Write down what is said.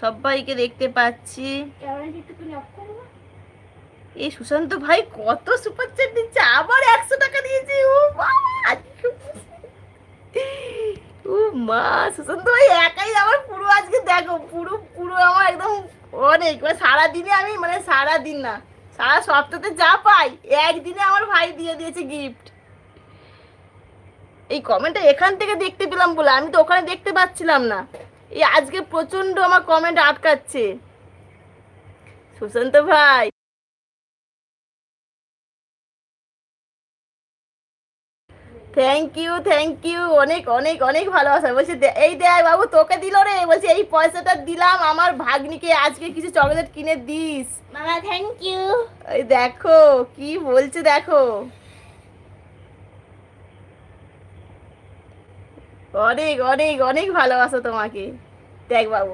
সবাইকে দেখতে পাচ্ছি। এই সুশান্ত ভাই কত সুপার চ্যাট দিচ্ছে, আবার 100 টাকা দিয়েছে। ও বাবা, ও মা, সুশান্ত ভাই একাই আমার পুরো আজকে দেখো, পুরো পুরো আমার একদম অনেক, মানে সারাদিনে আমি, মানে সারাদিন না, সারা সপ্তাহে যা পাই একদিনে আমার ভাই দিয়ে দিয়েছে গিফট। এই কমেন্টটা এখান থেকে দেখতে পেলাম বলে, আমি তো ওখানে দেখতে পাচ্ছিলাম না। এই আজকে প্রচন্ড আমার কমেন্ট আটকাচ্ছে। সুশান্ত ভাই, থ্যাংক ইউ, থ্যাংক ইউ, অনেক অনেক অনেক ভালোবাসা। বলছে এই দেখ বাবু তোকে দিল রে, বলছে এই পয়সাটা দিলাম আমার ভাগ্নিকে, আজকে কিছু চকলেট কিনে দিস। মামা থ্যাংক ইউ। এই দেখো কি বলছে, দেখো অনেক অনেক অনেক ভালোবাসা তোমাকে। দেখ বাবু।